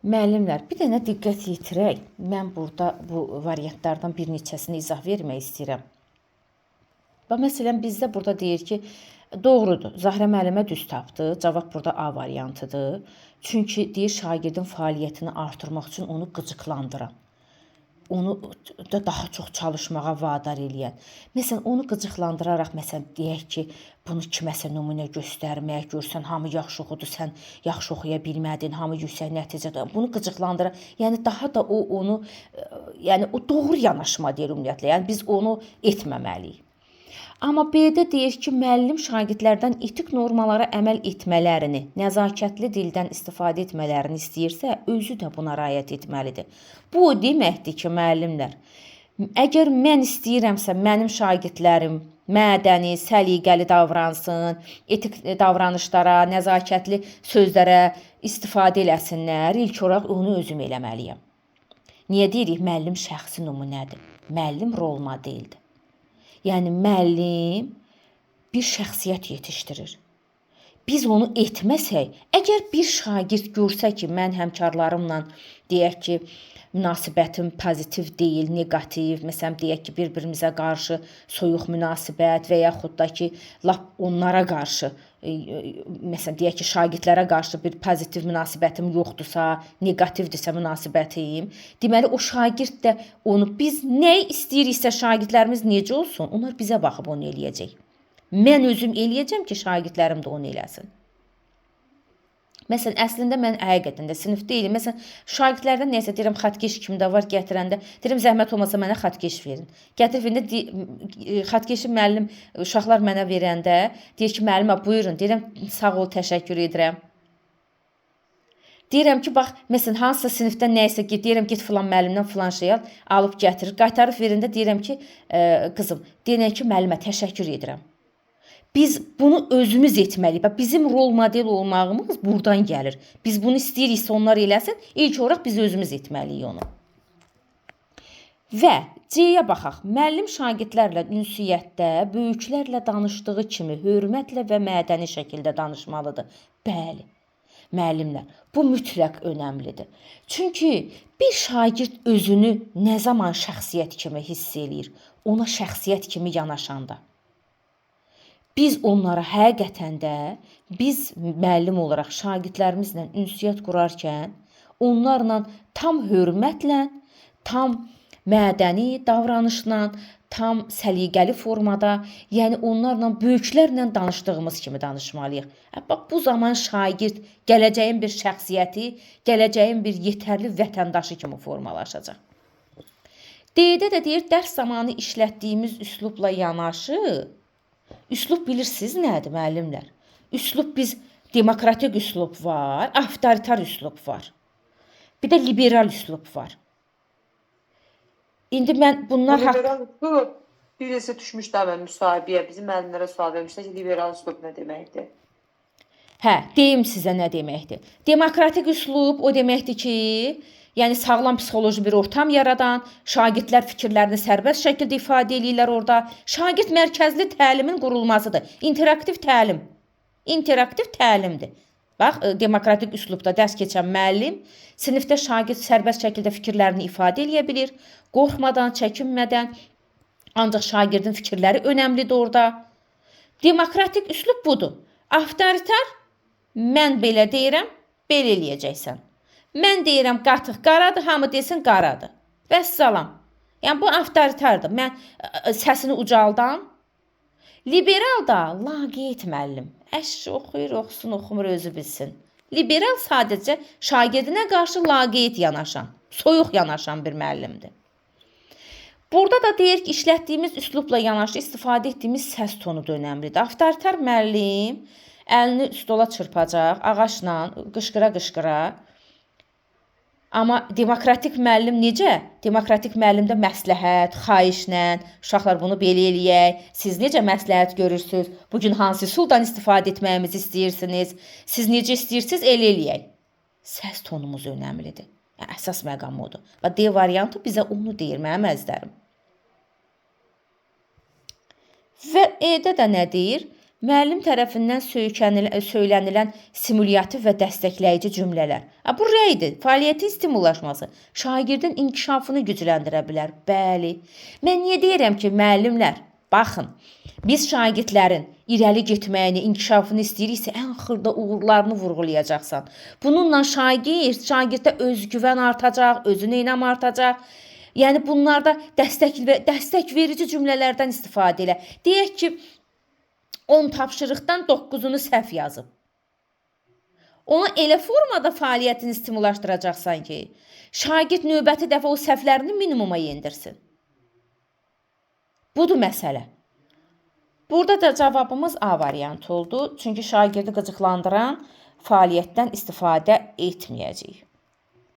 Müəllimlər, bir dənə diqqət yetirək. Mən burada bu variantlardan bir neçəsini izah vermək istəyirəm. Və məsələn, bizdə burada deyir ki, doğrudur, Zahra müəllimə düz tapdı. Cavab burada A variantıdır. Çünki deyir, şagirdin fəaliyyətini artırmaq üçün onu qıcıqlandıran, onu da daha çox çalışmağa vadar eləyən. Məsələn, onu qıcıqlandıraraq, məsələn, deyək ki, bunu kiməsə nümunə göstərmək, görsən hamı yaxşı oxudu, sən yaxşı oxuya bilmədin, hamı yüksək nəticədə. Bunu qıcıqlandırar. Yəni daha da onu, yəni o doğru yanaşma deyir ümumiyyətlə. Yəni biz onu etməməliyik. Amma B-də deyir ki, müəllim şagirdlərdən etik normalara əməl etmələrini, nəzakətli dildən istifadə etmələrini istəyirsə, özü də buna riayət etməlidir. Bu o deməkdir ki, müəllimlər, əgər mən istəyirəmsə, mənim şagirdlərim mədəni, səliqəli davransın, etik davranışlara, nəzakətli sözlərə istifadə eləsinlər, ilk olaraq onu özüm eləməliyəm. Niyə deyirik? Müəllim şəxsi nümunədir. Müəllim rol modeldir. Yəni, müəllim bir şəxsiyyət yetişdirir. Biz onu etməsək, əgər bir şagird görsə ki, mən həmkarlarımla, deyək ki, münasibətim pozitiv deyil, negativ, məsələn, deyək ki, bir-birimizə qarşı soyuq münasibət və yaxud da ki, lap onlara qarşı, məsələn, deyək ki, şagirdlərə qarşı bir pozitiv münasibətim yoxdursa, negativdirsə münasibətim, deməli, o şagird də onu, biz nə istəyiriksə şagirdlərimiz necə olsun, onlar bizə baxıb onu eləyəcək. Mən özüm eləyəcəm ki, şagirdlərim də onu eləsin. Məsələn, əslində mən həqiqətən də sinif deyilim. Məsələn, şagirdlərdən neysə deyirəm, xatkeş kimdə var gətirəndə, deyirəm, zəhmət olmasa mənə xatkeş verin. Gətirəndə xatkeşi müəllim uşaqlar mənə verəndə deyir ki, müəllimə buyurun, deyirəm, sağ ol, təşəkkür edirəm. Deyirəm ki, bax, məsələn, hansısa sinifdən nəysə ki, deyirəm, get filan müəllimdən filan şey al, alıb gətirir. Qaytarıb verəndə deyirəm ki, qızım, deyirəm ki, müəllimə təşəkkür edirəm. Biz bunu özümüz etməliyik. Bizim rol model olmağımız buradan gəlir. Biz bunu istəyiriksə onlar eləsin, ilk olaraq biz özümüz etməliyik onu. Və C-yə baxaq. Müəllim şagirdlərlə ünsiyyətdə böyüklərlə danışdığı kimi hörmətlə və mədəni şəkildə danışmalıdır. Bəli, müəllimlər, bu mütləq önəmlidir. Çünki bir şagird özünü nə zaman şəxsiyyət kimi hiss eləyir? Ona şəxsiyyət kimi yanaşanda. Biz onlara həqiqətən də, biz müəllim olaraq şagirdlərimizlə ünsiyyət qurarkən, onlarla tam hörmətlə, tam mədəni davranışla, tam səliqəli formada, yəni onlarla, böyüklərlə danışdığımız kimi danışmalıyıq. Bax, bu zaman şagird gələcəyin bir şəxsiyyəti, gələcəyin bir yetərli vətəndaşı kimi formalaşacaq. D-də də deyir, dərs zamanı işlətdiyimiz üslubla yanaşı, üslub bilirsiniz nədir, müəllimlər? Üslub biz, demokratik üslub var, avtoritar üslub var. Bir də liberal üslub var. İndi mən bunlar liberal üslub, bir neçə düşmüşdü mən müsahibəyə, bizim müəllimlərə sual vermişlər ki, liberal üslub nə deməkdir? Hə, deyim sizə nə deməkdir. Demokratik üslub o deməkdir ki, yəni sağlam psixoloji bir ortam yaradan, şagirdlər fikirlərini sərbəst şəkildə ifadə edirlər orada. Şagird mərkəzli təlimin qurulmasıdır. İnteraktiv təlim. İnteraktiv təlimdir. Bax, demokratik üslubda dərs keçən müəllim sinifdə şagird sərbəst şəkildə fikirlərini ifadə edə bilir. Qorxmadan, çəkinmədən, ancaq şagirdin fikirləri önəmlidir orada. Demokratik üslub budur. Avtoritar, mən belə deyirəm, belə eləyəcəksən. Mən deyirəm, qatıq qaradır, hamı desin qaradır. Vəssalam. Yəni, bu avtoritardır. Mən səsini ucaldan. Liberal da laqeyd müəllim. Əşi oxuyur, oxusun, oxumur, özü bilsin. Liberal sadəcə şagirdinə qarşı laqeyd yanaşan, soyuq yanaşan bir müəllimdir. Burada da deyir ki, işlətdiyimiz üslubla yanaşı istifadə etdiyimiz səs tonu da önəmlidir. Avtoritar müəllim əlini stola çırpacaq, ağaçla, qışqıra-qışqıra. Amma demokratik müəllim necə? Demokratik müəllimdə məsləhət, xahişlə, uşaqlar bunu belə eləyək, siz necə məsləhət görürsünüz, bugün hansı üsuldan istifadə etməyimizi istəyirsiniz, siz necə istəyirsiniz, elə eləyək. Səs tonumuz önəmlidir. Yəni, əsas məqam odur. Və D variantı bizə onu deyir, mənim əzizlərim. Və E-də də nə deyir? Müəllim tərəfindən söylənilən stimulyativ və dəstəkləyici cümlələr. Bu rəydir, fəaliyyətin stimullaşması şagirdin inkişafını gücləndirə bilər. Bəli. Mən niyə deyirəm ki, müəllimlər, baxın, biz şagirdlərin irəli getməyini, inkişafını istəyiriksə, ən xırda uğurlarını vurğulayacaqsan. Bununla şagirddə özgüvən artacaq, özünə inam artacaq. Yəni bunlarda dəstək verici cümlələrdən istifadə elə. Deyək ki, 10 tapşırıqdan 9-unu səhv yazıb. Ona elə formada fəaliyyətini stimullaşdıracaqsan ki, şagird növbəti dəfə o səhvlərini minimuma yendirsin. Budur məsələ. Burada da cavabımız A variantı oldu. Çünki şagirdi qıcıqlandıran fəaliyyətdən istifadə etməyəcəyik.